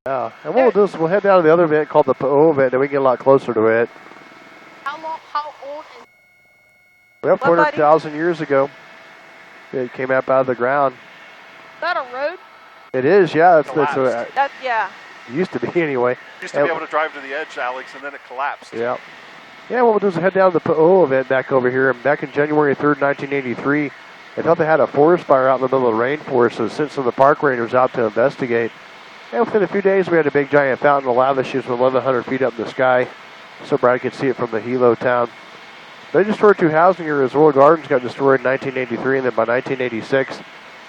Yeah, and what we'll do is we'll head down to the other vent called the Po'o vent, and we can get a lot closer to it. How old is it? Well, 400,000 years ago, it came up out of the ground. Is that a road? It is, yeah. Yeah. It used to be anyway. Used to be able to drive to the edge, Alex, and then it collapsed. Yeah. Yeah, what we'll do is head down to the Po'o event back over here. And back in January 3rd, 1983, they thought they had a forest fire out in the middle of the rainforest, so sent some of the park rangers out to investigate. And within a few days, we had a big giant fountain of lava shoots from 1,100 feet up in the sky, so Brad could see it from the Hilo town. They destroyed 2 housing areas. Royal Gardens got destroyed in 1983, and then by 1986,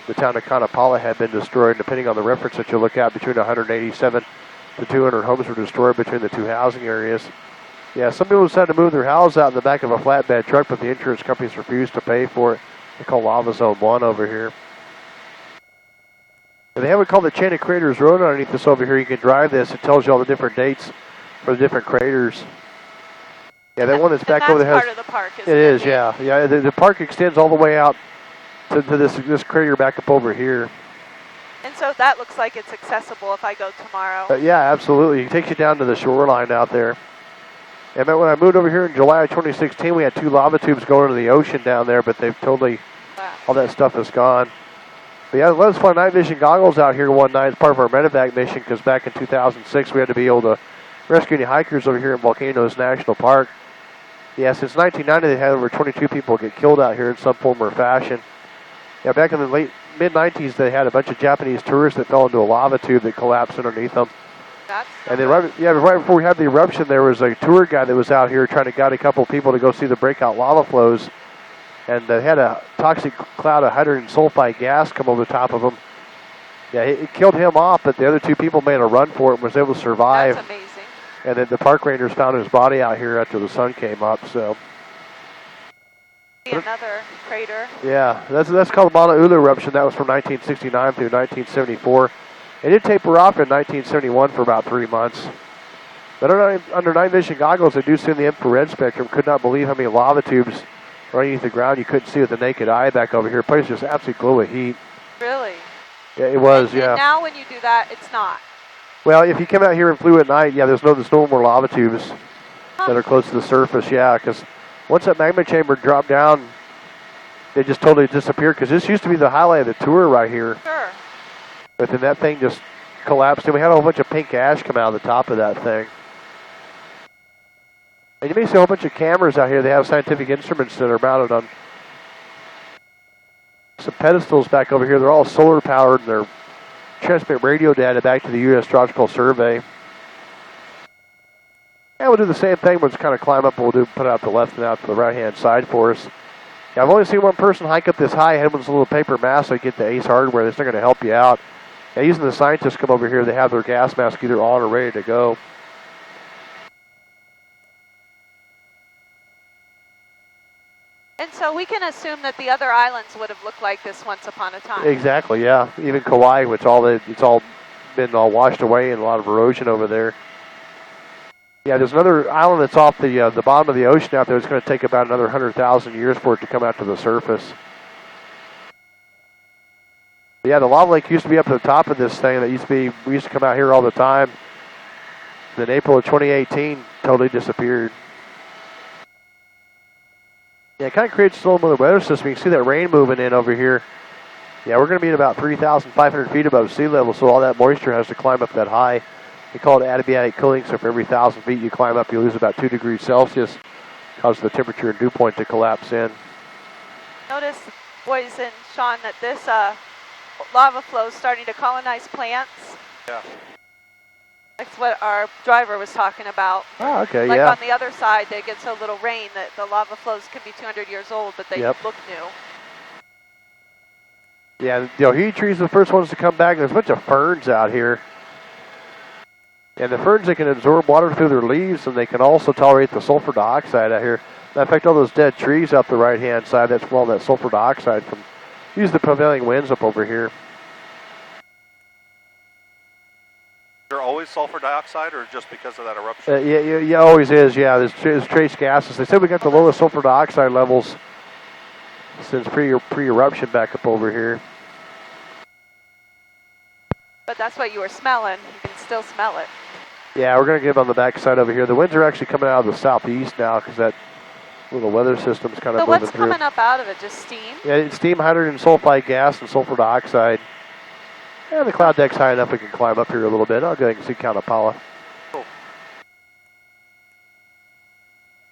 the town of Kanapala had been destroyed. Depending on the reference that you look at, between 187 to 200 homes were destroyed between the 2 housing areas. Yeah, some people decided to move their houses out in the back of a flatbed truck, but the insurance companies refused to pay for it. They call Lava Zone 1 over here. And they have what called the Chain of Craters Road underneath this over here. You can drive this. It tells you all the different dates for the different craters. Yeah, that one that's back over there has... part of the park, isn't it? It is, yeah. Yeah, the park extends all the way out to this crater back up over here. And so that looks like it's accessible if I go tomorrow. Yeah, absolutely. It takes you down to the shoreline out there. And when I moved over here in July of 2016, we had 2 lava tubes going into the ocean down there, but they've totally, all that stuff is gone. But yeah, let us fly night vision goggles out here one night as part of our medevac mission, because back in 2006, we had to be able to rescue any hikers over here in Volcanoes National Park. Yeah, since 1990, they had over 22 people get killed out here in some form or fashion. Yeah, back in the mid-90s, they had a bunch of Japanese tourists that fell into a lava tube that collapsed underneath them. And then right before we had the eruption, there was a tour guide that was out here trying to guide a couple people to go see the breakout lava flows. And they had a toxic cloud of hydrogen sulfide gas come over the top of them. Yeah, it killed him off, but the other 2 people made a run for it and was able to survive. That's amazing. And then the park rangers found his body out here after the sun came up. So another crater. Yeah, that's called the Mauna Ulu eruption. That was from 1969 through 1974. It did taper off in 1971 for about 3 months. But under night vision goggles, they do see in the infrared spectrum. Could not believe how many lava tubes are underneath the ground you couldn't see with the naked eye back over here. The place just absolutely glow of heat. Really? Yeah, it was, and now when you do that, it's not. Well, if you come out here and flew at night, yeah, there's no more lava tubes that are close to the surface, yeah, because once that magma chamber dropped down, they just totally disappeared, because this used to be the highlight of the tour right here. Sure. But then that thing just collapsed, and we had a whole bunch of pink ash come out of the top of that thing. And you may see a whole bunch of cameras out here. They have scientific instruments that are mounted on some pedestals back over here. They're all solar powered, and they're transmit radio data back to the U.S. Geological Survey. And we'll do the same thing. We'll just kind of climb up. We'll put it out to the left and out to the right-hand side for us. Yeah, I've only seen one person hike up this high. Had one of those little paper masks. So get the Ace hardware. They're still going to help you out. Yeah, using the scientists come over here. They have their gas mask either on or ready to go. And so we can assume that the other islands would have looked like this once upon a time. Exactly, yeah. Even Kauai, which it's all been washed away and a lot of erosion over there. Yeah, there's another island that's off the bottom of the ocean out there. It's going to take about another 100,000 years for it to come out to the surface. Yeah, the lava lake used to be up at the top of this thing. We used to come out here all the time. Then April of 2018, totally disappeared. Yeah, it kind of creates a little bit of weather system. You can see that rain moving in over here. Yeah, we're going to be at about 3,500 feet above sea level, so all that moisture has to climb up that high. They call it adiabatic cooling, so for every 1,000 feet you climb up, you lose about 2 degrees Celsius, causes the temperature and dew point to collapse in. Notice, boys and Sean, that this lava flow is starting to colonize plants. Yeah. That's what our driver was talking about. Oh, okay, like yeah. on the other side, they get so little rain that the lava flows could be 200 years old, but they look new. Yeah, the Ohia trees are the first ones to come back. There's a bunch of ferns out here. And the ferns, they can absorb water through their leaves, and they can also tolerate the sulfur dioxide out here. Matter of fact, all those dead trees out the right-hand side, that's from all that sulfur dioxide from the prevailing winds up over here. Is there always sulfur dioxide, or just because of that eruption? Yeah, always is, yeah. There's trace gases. They said we got the lowest sulfur dioxide levels since pre-eruption back up over here. But that's what you were smelling. You can still smell it. Yeah, we're going to get on the backside over here. The winds are actually coming out of the southeast now because that little weather system's kind of So moving what's through. coming up out of it? Just steam? Yeah, it's steam, hydrogen sulfide gas, and sulfur dioxide. And the cloud deck's high enough we can climb up here a little bit. I'll go ahead and see Count Apollo. Cool.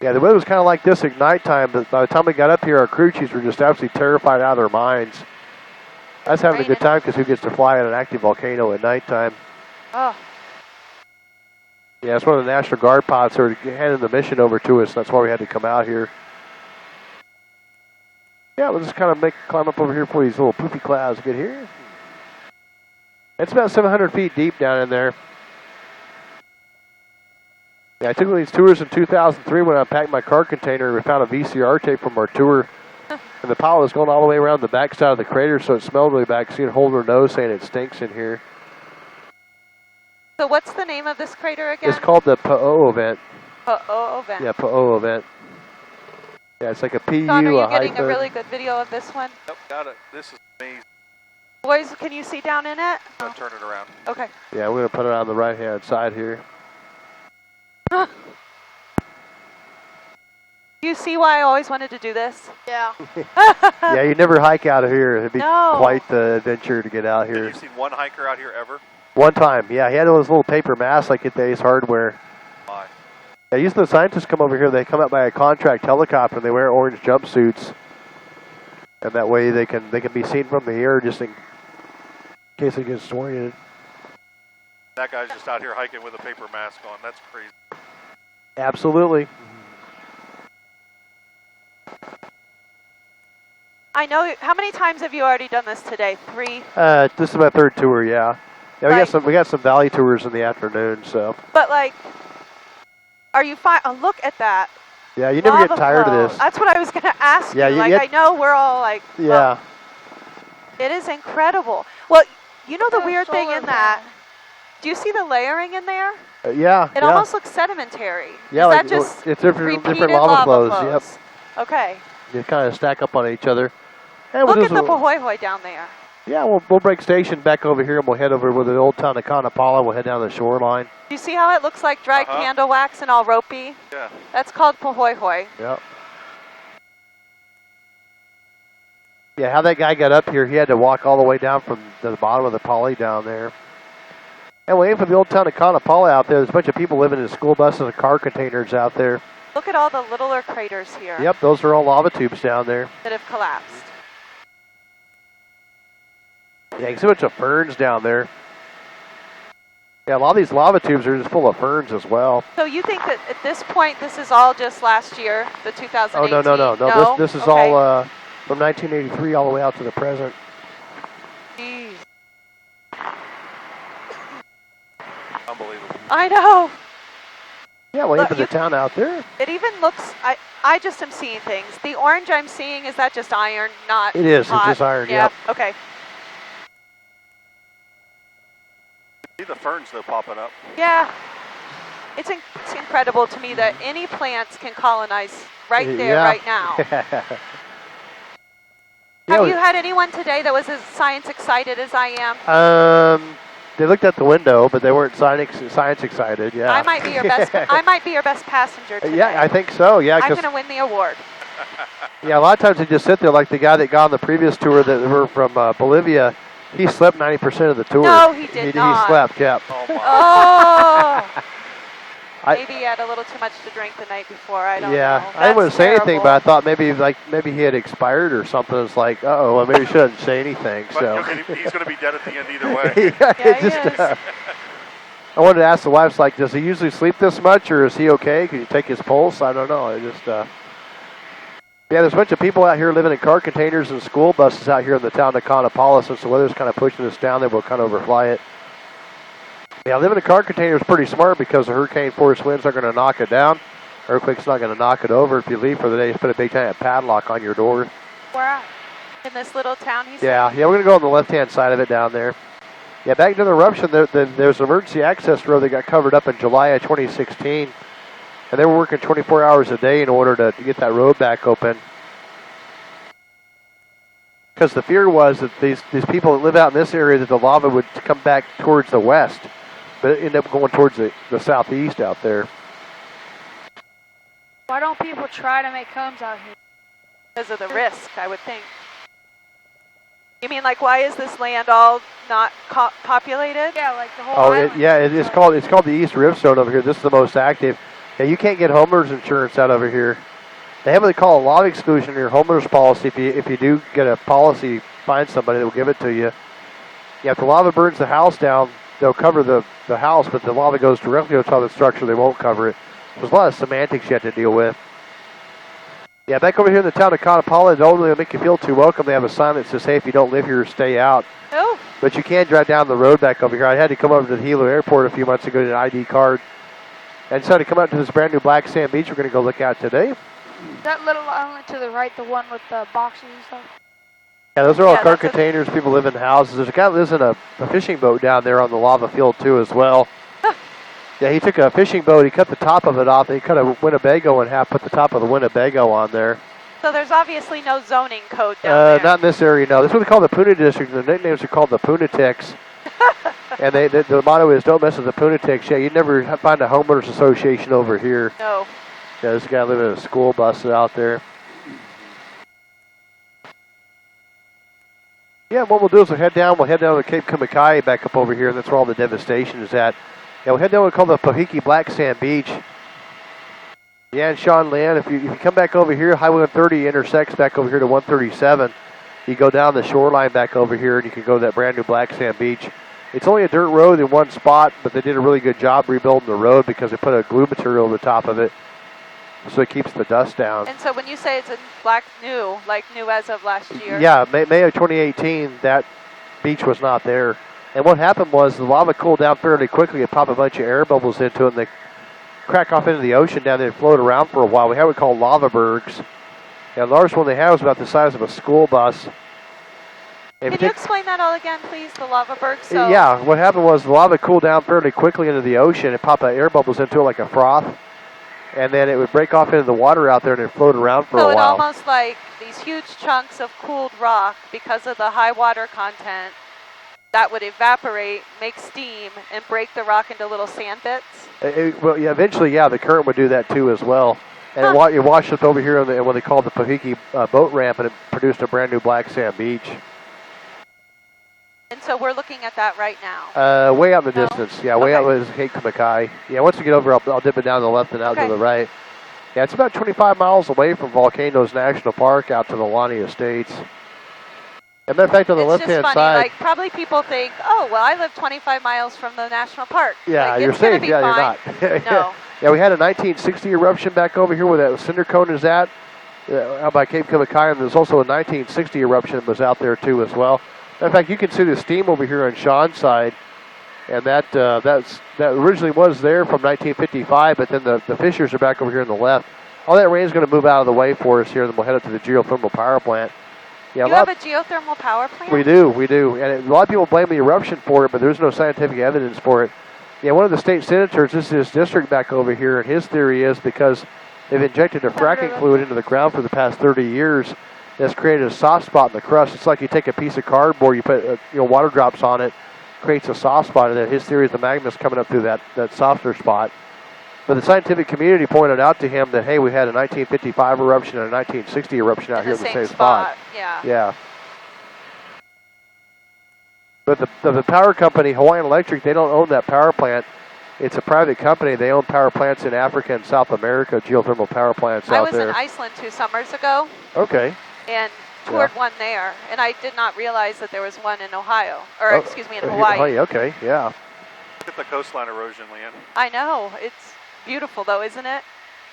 Yeah, the weather was kind of like this at nighttime, but by the time we got up here, our crew chiefs were just absolutely terrified out of their minds. I was having a good time because who gets to fly at an active volcano at nighttime? Oh. Yeah, it's one of the National Guard pods that are handing the mission over to us. That's why we had to come out here. Yeah, we'll just kind of climb up over here before these little poofy clouds get here. It's about 700 feet deep down in there. Yeah, I took one of these tours in 2003 when I packed my car container and we found a VCR tape from our tour. And the pilot was going all the way around the backside of the crater, so it smelled really bad. So you'd hold her nose saying it stinks in here. So what's the name of this crater again? It's called the Po'o event. Po'o event. Yeah, Po'o event. Yeah, it's like a PU, Don, are you a getting hyphen. a really good video of this one? Yep, got it. This is amazing. Boys, can you see down in it? I'll turn it around. Okay. Yeah, we're going to put it on the right-hand side here. You see why I always wanted to do this? Yeah. Yeah, you never hike out of here. It'd be No. quite the adventure to get out Have here. you seen one hiker out here ever? One time, yeah, he had those little paper masks like at the Ace Hardware. My. Yeah, usually the scientists come over here, they come out by a contract helicopter and they wear orange jumpsuits. And that way they can be seen from the air just in case they get disoriented. That guy's just out here hiking with a paper mask on. That's crazy. Absolutely. I know. How many times have you already done this today? 3? This is my third tour, yeah. Yeah, we Right. got some valley tours in the afternoon, so. But like, are you fine? Oh, look at that. Yeah, you never Lava get tired flow. of this. That's what I was going to ask Yeah, you. you Like, get- I know we're all like, Yeah. well, it is incredible. Well, you know the There's weird thing solar in that? panels. Do you see the layering in there? Yeah. It yeah. almost looks sedimentary. Yeah, is like that just it's different repeated lava flows. Yep. Okay. They kind of stack up on each other. And Look we'll at just- the Pahoehoe down there. Yeah, we'll break station back over here and we'll head over with the old town of Kanapala. We'll head down the shoreline. Do you see how it looks like dried candle wax and all ropey? Yeah. That's called Pahoehoe. Yep. Yeah, how that guy got up here, he had to walk all the way down from the bottom of the poly down there. And we aim for the old town of Kanapala out there. There's a bunch of people living in school buses and car containers out there. Look at all the littler craters here Yep, those are all lava tubes down there. that have collapsed. Yeah, you can see a bunch of ferns down there. Yeah, a lot of these lava tubes are just full of ferns as well. So you think that at this point, this is all just last year, the 2018? Oh, no. No? This is Okay. all from 1983 all the way out to the present. Jeez. Unbelievable. I know. Yeah, well, Look, even the town out there. It even looks, I just am seeing things. The orange I'm seeing, is that just iron, not It is, hot? it's just iron, Yeah, yep. okay. See the ferns though popping up. Yeah. It's incredible to me that any plants can colonize right there, Yeah. right now. Yeah, Have you had anyone today that was as science excited as I am? They looked at the window, but they weren't science excited. Yeah. I might be your best. I might be your best passenger today. Yeah, I think so. Yeah, I'm 'cause going to win the award. yeah, a lot of times they just sit there, like the guy that got on the previous tour that were from Bolivia. He slept 90% of the tour. No, he did not. He slept. Yeah. Oh my. Oh. I- Maybe he had a little too much to drink the night before. I don't know. Yeah, I That's wouldn't say anything, terrible. but I thought maybe he had expired or something. It's like, uh-oh, well, maybe we shouldn't say anything. But So he's going to be dead at the end either way. yeah, Yeah, he is. I wanted to ask the wife, like, does he usually sleep this much, or is he okay? Can you take his pulse? I don't know. I just yeah, there's a bunch of people out here living in car containers and school buses out here in the town of Kanapala. Since the weather's kind of pushing us down there, we'll kind of overfly it. Yeah, living in a car container is pretty smart because the hurricane force winds are going to knock it down. Earthquake's not going to knock it over. If you leave for the day, just put a big giant padlock on your door. Where at? In this little town, he said? Yeah, we're going to go on the left-hand side of it down there. Yeah, back to the eruption, there's an emergency access road that got covered up in July of 2016. And they were working 24 hours a day in order to get that road back open. Because the fear was that these people that live out in this area, that the lava would come back towards the west. but it ended up going towards the southeast out there. Why don't people try to make homes out here? Because of the risk, I would think. You mean like why is this land all not populated? Yeah, like the whole Oh, island. it's called the East Rift Zone over here. This is the most active. Yeah, you can't get homeowners insurance out over here. They have what they call a lava exclusion in your homeowners policy. If you do get a policy, find somebody that will give it to you. Yeah, if the lava burns the house down, they'll cover the house, but the lava goes directly on top of the structure, they won't cover it. There's a lot of semantics you have to deal with. Yeah, back over here in the town of Conopala, it don't really make you feel too welcome. They have a sign that says, hey, if you don't live here, stay out. Oh. But you can drive down the road back over here. I had to come over to the Hilo Airport a few months ago to get an ID card. I decided to come out to this brand new black sand beach we're going to go look at today. That little island to the right, the one with the boxes and stuff? Yeah, those are all car that's containers. People live in houses. There's a guy that lives in a fishing boat down there on the lava field, too, as well. Yeah, he took a fishing boat. He cut the top of it off. He cut a Winnebago in half, put the top of the Winnebago on there. So there's obviously no zoning code down there. Not in this area, no. This is what they call the Puna District. The nicknames are called the Punatics. And the motto is, don't mess with the Punatics. Yeah, you'd never find a homeowners association over here. No. Yeah, this guy living in a school bus out there. Yeah, what we'll do is we'll head down to Cape Kumukai back up over here, and that's where all the devastation is at. Yeah, we'll head down to what we call the Pohiki Black Sand Beach. Yeah, and Sean Land, if you come back over here, Highway 130 intersects back over here to 137. You go down the shoreline back over here, and you can go to that brand new Black Sand Beach. It's only a dirt road in one spot, but they did a really good job rebuilding the road because they put a glue material over the top of it, so it keeps the dust down. And so when you say it's in black new, like new as of last year? Yeah, May of 2018, that beach was not there. And what happened was the lava cooled down fairly quickly. It popped a bunch of air bubbles into it, and they crack off into the ocean down there and float around for a while. We have what we call lava bergs. And the largest one they had was about the size of a school bus. Can you explain that all again, please, the lava bergs? So yeah, what happened was the lava cooled down fairly quickly into the ocean. It popped air bubbles into it like a froth. And then it would break off into the water out there and it'd float around for a while. So it almost like these huge chunks of cooled rock, because of the high water content, that would evaporate, make steam, and break the rock into little sand bits? Well, yeah, eventually, yeah, the current would do that too as well. And it washed up over here on what they call the Pohiki boat ramp, and it produced a brand new black sand beach. And so we're looking at that right now? Way out in the distance. Yeah, way out is Cape Kumukai. Yeah, once we get over, I'll dip it down to the left and out to the right. Yeah, it's about 25 miles away from Volcanoes National Park out to the Lani Estates. As a matter of fact, on the left-hand side... Like, probably people think, oh, well, I live 25 miles from the national park. Yeah, like, you're safe. Yeah, fine. You're not. No. Yeah, we had a 1960 eruption back over here where that cinder cone is at, out by Cape Kumukai, and there's also a 1960 eruption that was out there too as well. In fact, you can see the steam over here on Sean's side, and that originally was there from 1955, but then the fissures are back over here on the left. All that rain is going to move out of the way for us here, and then we'll head up to the geothermal power plant. Yeah, you have a geothermal power plant? We do. And a lot of people blame the eruption for it, but there's no scientific evidence for it. Yeah, one of the state senators, this is his district back over here, and his theory is because they've injected a fracking fluid into the ground for the past 30 years, that's created a soft spot in the crust. It's like you take a piece of cardboard, you put water drops on it, creates a soft spot in it. His theory is the magma's coming up through that softer spot. But the scientific community pointed out to him that, hey, we had a 1955 eruption and a 1960 eruption out here in the same spot. Yeah. But the power company, Hawaiian Electric, they don't own that power plant. It's a private company. They own power plants in Africa and South America, geothermal power plants out there. I was in Iceland 2 summers ago. Okay. And toured one there, and I did not realize that there was one in Ohio, or excuse me, in Hawaii. Okay, yeah. Look at the coastline erosion, Leanne. I know. It's beautiful, though, isn't it?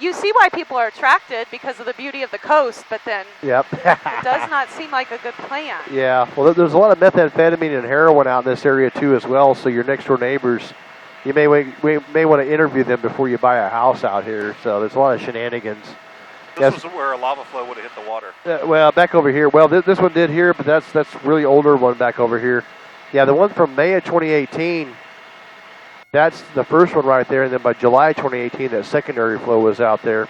You see why people are attracted because of the beauty of the coast, but then it does not seem like a good plan. Yeah, well, there's a lot of methamphetamine and heroin out in this area, too, as well, so your next-door neighbors, you may want to interview them before you buy a house out here, so there's a lot of shenanigans. This was where a lava flow would have hit the water. Well, back over here. Well, this one did here, but that's really older one back over here. Yeah, the one from May of 2018, that's the first one right there, and then by July 2018, that secondary flow was out there.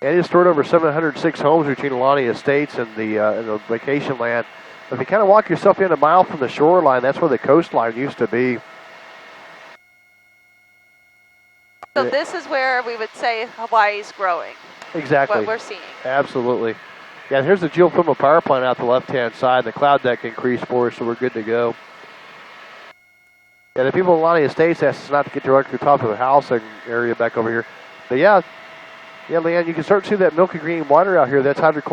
And it destroyed over 706 homes between Lani Estates and the vacation land. If you kind of walk yourself in a mile from the shoreline, that's where the coastline used to be. So this is where we would say Hawaii's growing, Exactly. what we're seeing. Absolutely. Yeah, here's the geothermal power plant out the left-hand side. The cloud deck increased for us, so we're good to go. Yeah, the people in Lonnie Estates asked us not to get directly to the top of the house area back over here. But yeah, Leanne, you can start to see that milky green water out here. That's hydrochloric